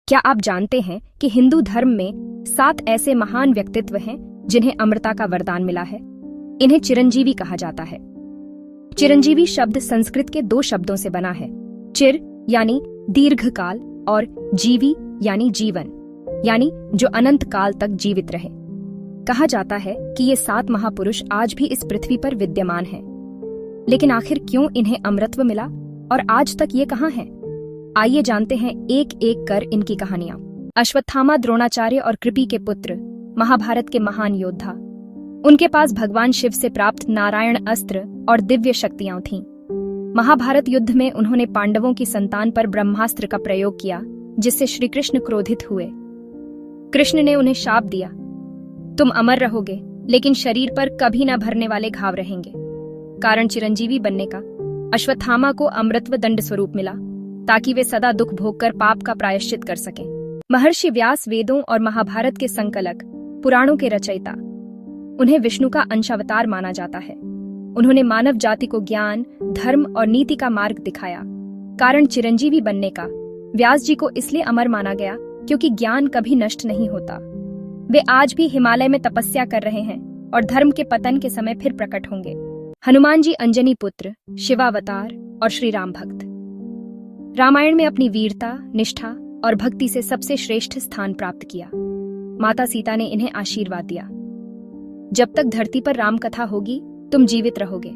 क्या आप जानते हैं कि हिंदू धर्म में 7 ऐसे महान व्यक्तित्व हैं जिन्हें अमरता का वरदान मिला है? इन्हें चिरंजीवी कहा जाता है। चिरंजीवी शब्द संस्कृत के 2 शब्दों से बना है। चिर यानी दीर्घकाल और जीवी यानी जीवन, यानी जो अनंत काल तक जीवित रहे। कहा जाता है कि ये 7 महापुरुष आज भी इस पृथ्वी पर विद्यमान हैं। लेकिन आखिर क्यों इन्हें अमरत्व मिला और आज तक ये कहाँ हैं? आइए जानते हैं एक एक कर इनकी कहानियां। अश्वत्थामा द्रोणाचार्य और कृपि के पुत्र, महाभारत के महान योद्धा। उनके पास भगवान शिव से प्राप्त नारायण अस्त्र और दिव्य शक्तियां थीं। महाभारत युद्ध में उन्होंने पांडवों की संतान पर ब्रह्मास्त्र का प्रयोग किया, जिससे श्री कृष्ण क्रोधित हुए। कृष्ण ने उन्हें शाप दिया, तुम अमर रहोगे, लेकिन शरीर पर कभी न भरने वाले घाव रहेंगे। कारण चिरंजीवी बनने का अश्वत्थामा को अमृतत्व दंड स्वरूप मिला, ताकि वे सदा दुख भोगकर पाप का प्रायश्चित कर सकें। महर्षि व्यास वेदों और महाभारत के संकलक, पुराणों के रचयिता। उन्हें विष्णु का अंशावतार माना जाता है। उन्होंने मानव जाति को ज्ञान, धर्म और नीति का मार्ग दिखाया। कारण चिरंजीवी बनने का व्यास जी को इसलिए अमर माना गया क्योंकि ज्ञान कभी नष्ट नहीं होता। वे आज भी हिमालय में तपस्या कर रहे हैं और धर्म के पतन के समय फिर प्रकट होंगे। हनुमान जी अंजनी पुत्र, शिवावतार और श्री राम भक्त। रामायण में अपनी वीरता, निष्ठा और भक्ति से सबसे श्रेष्ठ स्थान प्राप्त किया। माता सीता ने इन्हें आशीर्वाद दिया, जब तक धरती पर राम कथा होगी तुम जीवित रहोगे।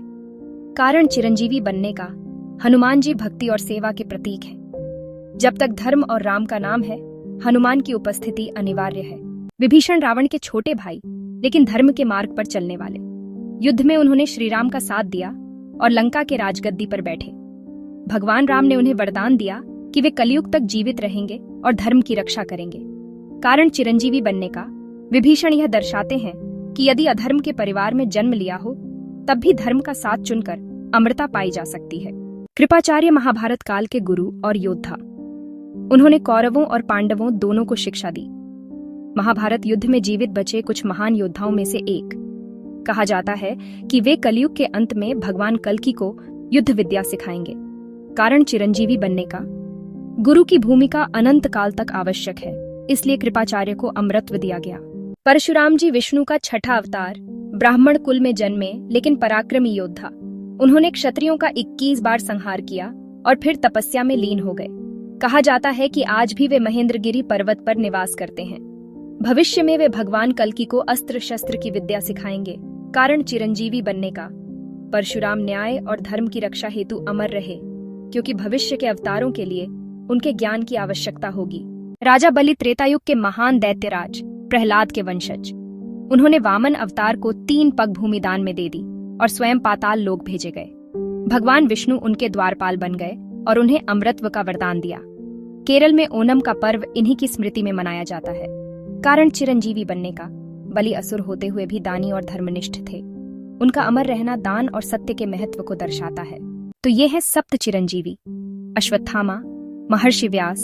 कारण चिरंजीवी बनने का हनुमान जी भक्ति और सेवा के प्रतीक हैं। जब तक धर्म और राम का नाम है, हनुमान की उपस्थिति अनिवार्य है। विभीषण रावण के छोटे भाई, लेकिन धर्म के मार्ग पर चलने वाले। युद्ध में उन्होंने श्री राम का साथ दिया और लंका के राजगद्दी पर बैठे। भगवान राम ने उन्हें वरदान दिया कि वे कलयुग तक जीवित रहेंगे और धर्म की रक्षा करेंगे। कारण चिरंजीवी बनने का विभीषण यह दर्शाते हैं कि यदि अधर्म के परिवार में जन्म लिया हो, तब भी धर्म का साथ चुनकर अमरता पाई जा सकती है। कृपाचार्य महाभारत काल के गुरु और योद्धा। उन्होंने कौरवों और पांडवों दोनों को शिक्षा दी। महाभारत युद्ध में जीवित बचे कुछ महान योद्धाओं में से एक। कहा जाता है कि वे कलयुग के अंत में भगवान कल्कि को युद्ध विद्या सिखाएंगे। कारण चिरंजीवी बनने का गुरु की भूमिका अनंत काल तक आवश्यक है, इसलिए कृपाचार्य को अमरत्व दिया गया। परशुराम जी विष्णु का 6ठा अवतार, ब्राह्मण कुल में जन्मे लेकिन पराक्रमी योद्धा। उन्होंने क्षत्रियों का 21 बार संहार किया और फिर तपस्या में लीन हो गए। कहा जाता है कि आज भी वे महेंद्रगिरी पर्वत पर निवास करते हैं। भविष्य में वे भगवान कल्कि को अस्त्र शस्त्र की विद्या सिखाएंगे। कारण चिरंजीवी बनने का परशुराम न्याय और धर्म की रक्षा हेतु अमर रहे, क्योंकि भविष्य के अवतारों के लिए उनके ज्ञान की आवश्यकता होगी। राजा बलि त्रेतायुग के महान दैत्यराज, प्रहलाद के वंशज। उन्होंने वामन अवतार को 3 पग भूमि दान में दे दी और स्वयं पाताल लोक भेजे गए। भगवान विष्णु उनके द्वारपाल बन गए और उन्हें अमृतत्व का वरदान दिया। केरल में ओणम का पर्व इन्हीं की स्मृति में मनाया जाता है। कारण चिरंजीवी बनने का बलि असुर होते हुए भी दानी और धर्मनिष्ठ थे। उनका अमर रहना दान और सत्य के महत्व को दर्शाता है। तो ये है 7 चिरंजीवी: अश्वत्थामा, महर्षि व्यास,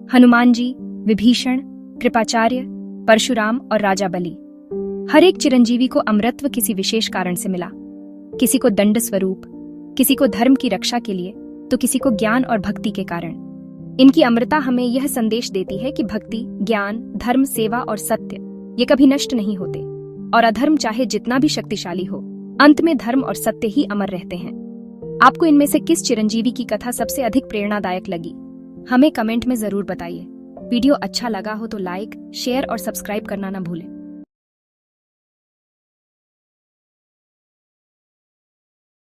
हनुमान जी, विभीषण, कृपाचार्य, परशुराम और राजा बलि। हर एक चिरंजीवी को अमरत्व किसी विशेष कारण से मिला। किसी को दंड स्वरूप, किसी को धर्म की रक्षा के लिए, तो किसी को ज्ञान और भक्ति के कारण। इनकी अमरता हमें यह संदेश देती है कि भक्ति, ज्ञान, धर्म, सेवा और सत्य ये कभी नष्ट नहीं होते, और अधर्म चाहे जितना भी शक्तिशाली हो, अंत में धर्म और सत्य ही अमर रहते हैं। आपको इनमें से किस चिरंजीवी की कथा सबसे अधिक प्रेरणादायक लगी? हमें कमेंट में जरूर बताइए। वीडियो अच्छा लगा हो तो लाइक, शेयर और सब्सक्राइब करना न भूलें।